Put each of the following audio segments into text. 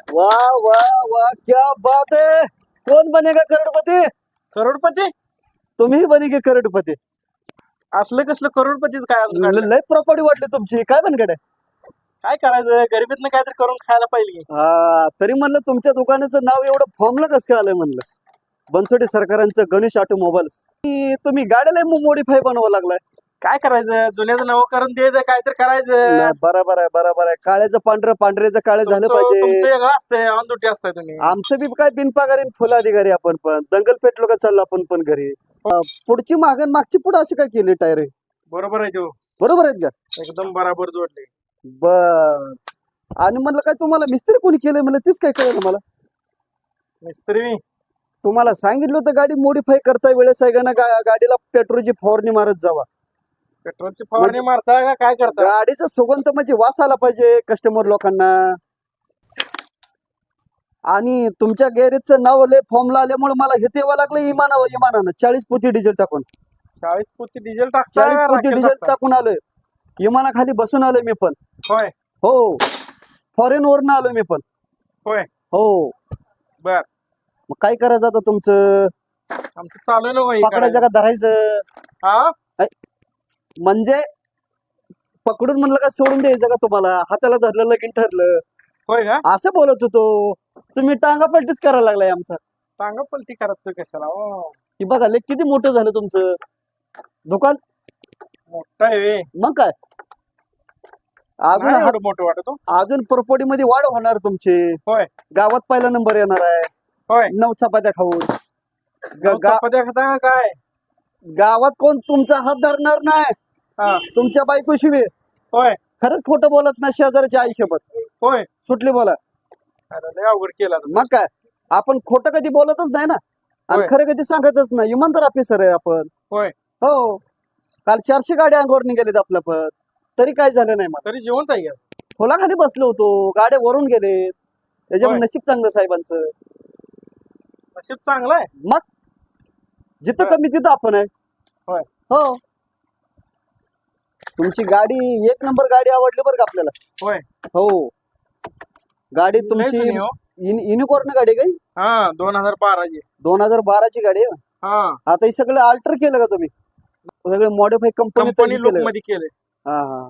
वाह वाह वाह, क्या बात है. कौन बनेगा करोडपती? करोडपती तुम्ही बनेगे करोडपती. असलं कसलं करोडपतीच काय अजून काढलं? लय प्रॉपर्टी वाटली तुमची, काय बनकडे? काय करायचं गरिबीतनं काहीतरी करून खायला पाहिजे. हा, तरी म्हणलं तुमच्या दुकानाचं नाव एवढं फॉर्मला कसं काय आलंय म्हणलं. बनसोडे सरकारांचं गणेश ऑटोमोबाईल्स. तुम्ही गाड्याला मॉडीफाय बनवावं लागलाय. काय करायचं जुन्याचं नवं करून द्यायचं काहीतरी करायचं. नाही, बरोबर आहे बरोबर आहे. काळ्याचं पांढरं, पांढऱ्याचं काळे झालं तुमचं पाहिजे. वेगळं असतंय ऑन ड्युटी असताय तुम्ही. आमचं बी काय बिनपगारी फुल अधिकारी आपण पण दंगल पेटलो का चाललो आपण पण घरी. पुढची मागण मागची पुढे अशी काय केली टायर? बरोबर आहे तो बरोबर आहेत का? एकदम बराबर जोडले. बर. आणि म्हणलं काय तुम्हाला मिस्त्री कोणी केलंय म्हणलं तीच काय कळलं मला. मिस्त्री तुम्हाला सांगितलं होतं गाडी मॉडीफाय करता वेळेस आहे का ना गाडीला पेट्रोलची फवारणी मारत जावा. पेट्रोलची फवारणी मारता का काय करता? गाडीचा सुगंध म्हणजे वास आला पाहिजे कस्टमर लोकांना. आणि तुमच्या गॅरेजचं नाव लय फॉर्मला आल्यामुळे मला हे तेव्हा लागलं इमानानं 40 पोती डिझेल टाकून. 40 पोती डिझेल टाकता 40 पोती राखेल डिझेल टाकता? टाकून आलोय. विमानाखाली बसून आलोय मी पण. होय हो, फॉरेन वरनं आलोय मी पण. होय हो. बर. मग काय करायचं आता तुमचं? आमचं चालू ना होय पकडायचं का धरायचं? हा म्हणजे पकडून म्हणलं का सोडून द्यायचं का तुम्हाला? हाताला धरलं लगीन ठरलं होय का? असं बोलत होतो. तुम्ही टांगा पलटीच करायला लागलाय आमचा. सांगा पलटी करत कशाला हो? की बघा लय किती मोठं झालं तुमचं दुकान. मोठं आहे बे. मग काय अजून नाही एवढं मोठं वाटत हो. अजून प्रॉपर्टी मध्ये वाढ होणार तुमची. होय गावात पहिला नंबर येणार आहे. होय 9 चपात्या खाऊन. चपात्या खाता का काय? गावात कोण तुमचा हात धरणार नाही. हा तुमच्या बायकोशिवाय. होय खरंच खोटं बोलत ना शेजारच्या आईसोबत. होय सुटली बोला. अरे लय अवघड केला मग काय आपण खोटं कधी बोलतच नाही ना. आणि होय. खरं कधी सांगतच नाही. इमानदार ऑफिसर आहे आपण. होय हो. काल 400 गाड्या अंगावर निघालेत आपल्या पण तरी काय झालं नाही. मला तरी जिवंत आहे का? खोलाखाली बसलो होतो. गाड्या वरून गेले. त्याच्यामुळे होय. नशीब चांगलं साहेबांचं. नशीब चांगलं आहे. मग जिथं बरं. कमी तिथं आपण आहे. होय. हो. तुमची गाडी 1 नंबर गाडी आवडली बरं का आपल्याला. होय हो. गाडी लय तुमची जुनी हो. युनिकॉर्न गाडी काही हा 2012 ची. 2012 ची गाडी आहे. हा आता हे सगळं अल्टर केलं का तुम्ही? सगळं मॉडिफाय कंपनी कंपनी लुक केलं. मध्ये केले. हा हा.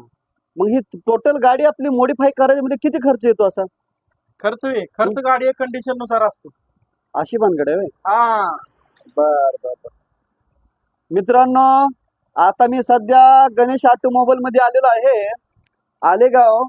मग ही टोटल गाडी आपली मॉडिफाय करायमध्ये किती खर्च येतो असा? खर्च गाडी कंडिशन नुसार असतो. अशी भानगड आहे. हा बर बर बर. मित्रांनो आता मी सध्या गणेश ऑटोमोबाईल मध्ये आलेलो आहे. आलेगाव.